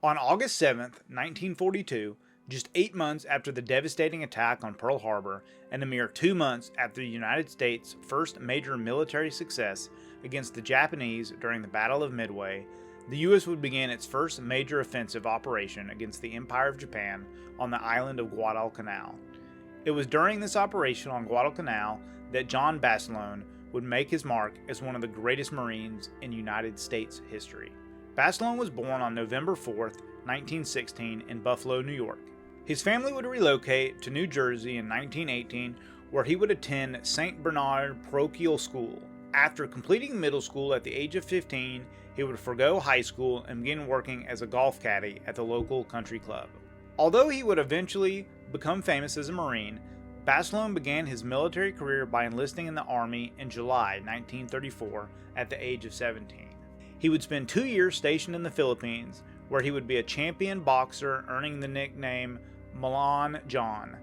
On August 7th, 1942, just 8 months after the devastating attack on Pearl Harbor, and a mere 2 months after the United States' first major military success against the Japanese during the Battle of Midway, the U.S. would begin its first major offensive operation against the Empire of Japan on the island of Guadalcanal. It was during this operation on Guadalcanal that John Basilone would make his mark as one of the greatest Marines in United States history. Basilone was born on November 4th, 1916 in Buffalo, New York. His family would relocate to New Jersey in 1918, where he would attend St. Bernard Parochial School. After completing middle school at the age of 15, he would forgo high school and begin working as a golf caddy at the local country club. Although he would eventually become famous as a Marine, Basilone began his military career by enlisting in the Army in July 1934 at the age of 17. He would spend 2 years stationed in the Philippines, where he would be a champion boxer, earning the nickname Manila John.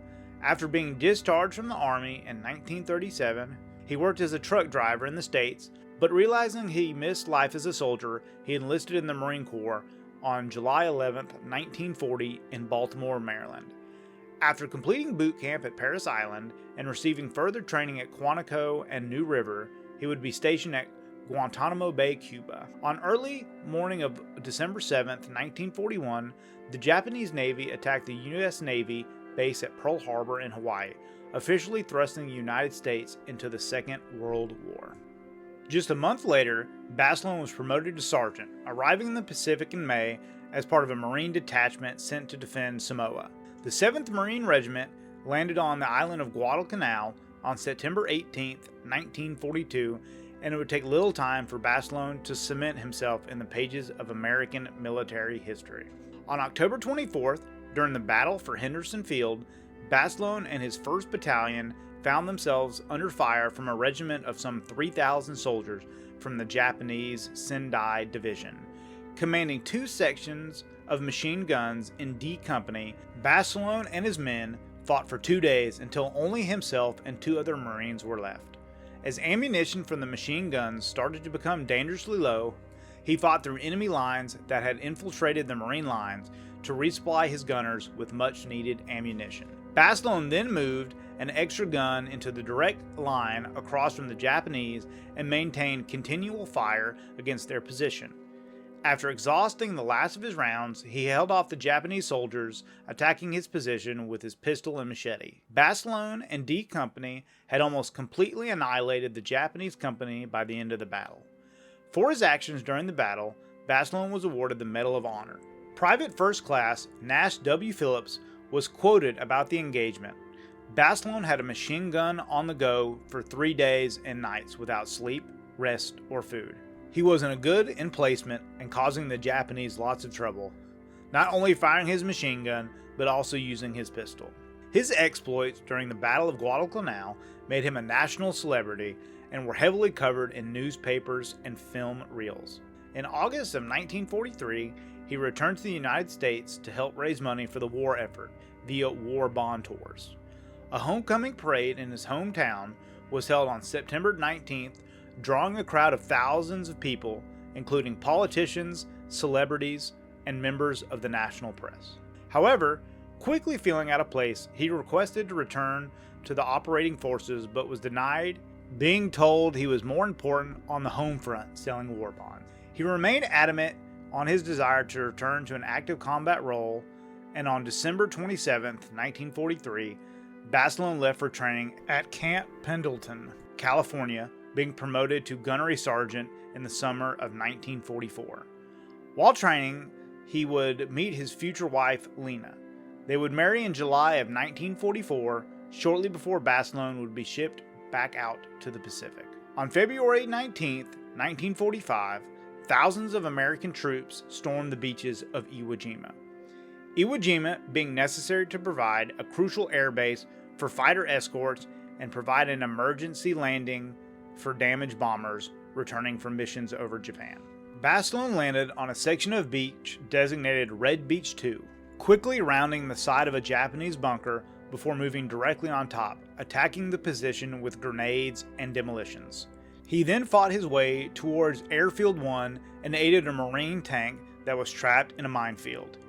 After being discharged from the Army in 1937, he worked as a truck driver in the States, but realizing he missed life as a soldier, he enlisted in the Marine Corps on July 11, 1940 in Baltimore, Maryland. After completing boot camp at Parris Island and receiving further training at Quantico and New River, he would be stationed at Guantanamo Bay, Cuba. On early morning of December 7, 1941, the Japanese Navy attacked the U.S. Navy base at Pearl Harbor in Hawaii, officially thrusting the United States into the Second World War. Just a month later, Basilone was promoted to sergeant, arriving in the Pacific in May as part of a Marine detachment sent to defend Samoa. The 7th Marine Regiment landed on the island of Guadalcanal on September 18, 1942, and it would take little time for Basilone to cement himself in the pages of American military history. On October 24th, during the battle for Henderson Field, Basilone and his 1st Battalion found themselves under fire from a regiment of some 3,000 soldiers from the Japanese Sendai Division. Commanding 2 sections of machine guns in D Company, Basilone and his men fought for 2 days until only himself and 2 other Marines were left. As ammunition from the machine guns started to become dangerously low, he fought through enemy lines that had infiltrated the Marine lines to resupply his gunners with much needed ammunition. Basilone then moved an extra gun into the direct line across from the Japanese and maintained continual fire against their position. After exhausting the last of his rounds, he held off the Japanese soldiers, attacking his position with his pistol and machete. Basilone and D Company had almost completely annihilated the Japanese company by the end of the battle. For his actions during the battle, Basilone was awarded the Medal of Honor. Private First-Class Nash W. Phillips was quoted about the engagement. Basilone had a machine gun on the go for 3 days and nights without sleep, rest, or food. He was in a good emplacement and causing the Japanese lots of trouble, not only firing his machine gun, but also using his pistol. His exploits during the Battle of Guadalcanal made him a national celebrity and were heavily covered in newspapers and film reels. In August of 1943, he returned to the United States to help raise money for the war effort via war bond tours. A homecoming parade in his hometown was held on September 19th, drawing a crowd of thousands of people, including politicians, celebrities, and members of the national press. However, quickly feeling out of place, he requested to return to the operating forces but was denied, being told he was more important on the home front selling war bonds. He remained adamant on his desire to return to an active combat role, and on December 27, 1943, Basilone left for training at Camp Pendleton, California, being promoted to gunnery sergeant in the summer of 1944. While training, he would meet his future wife, Lena. They would marry in July of 1944, shortly before Basilone would be shipped back out to the Pacific. On February 19, 1945, thousands of American troops stormed the beaches of Iwo Jima. Iwo Jima being necessary to provide a crucial airbase for fighter escorts and provide an emergency landing for damaged bombers returning from missions over Japan. Basilone landed on a section of beach designated Red Beach 2, quickly rounding the side of a Japanese bunker before moving directly on top, attacking the position with grenades and demolitions. He then fought his way towards Airfield 1 and aided a Marine tank that was trapped in a minefield.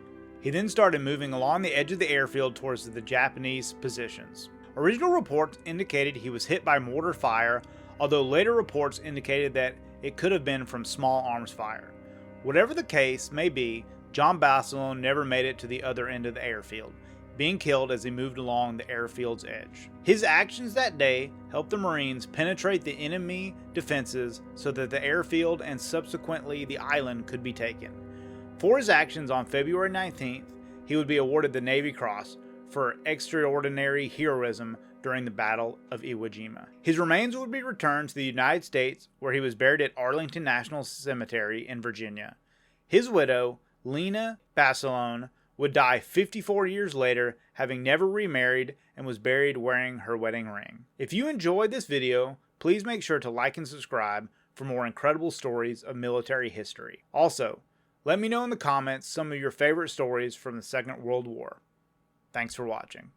He then started moving along the edge of the airfield towards the Japanese positions. Original reports indicated he was hit by mortar fire, although later reports indicated that it could have been from small arms fire. Whatever the case may be, John Basilone never made it to the other end of the airfield, being killed as he moved along the airfield's edge. His actions that day helped the Marines penetrate the enemy defenses so that the airfield and subsequently the island could be taken. For his actions on February 19th, he would be awarded the Navy Cross for extraordinary heroism during the Battle of Iwo Jima. His remains would be returned to the United States, where he was buried at Arlington National Cemetery in Virginia. His widow, Lena Basilone, would die 54 years later, having never remarried, and was buried wearing her wedding ring. If you enjoyed this video, please make sure to like and subscribe for more incredible stories of military history. Also, let me know in the comments some of your favorite stories from the Second World War. Thanks for watching.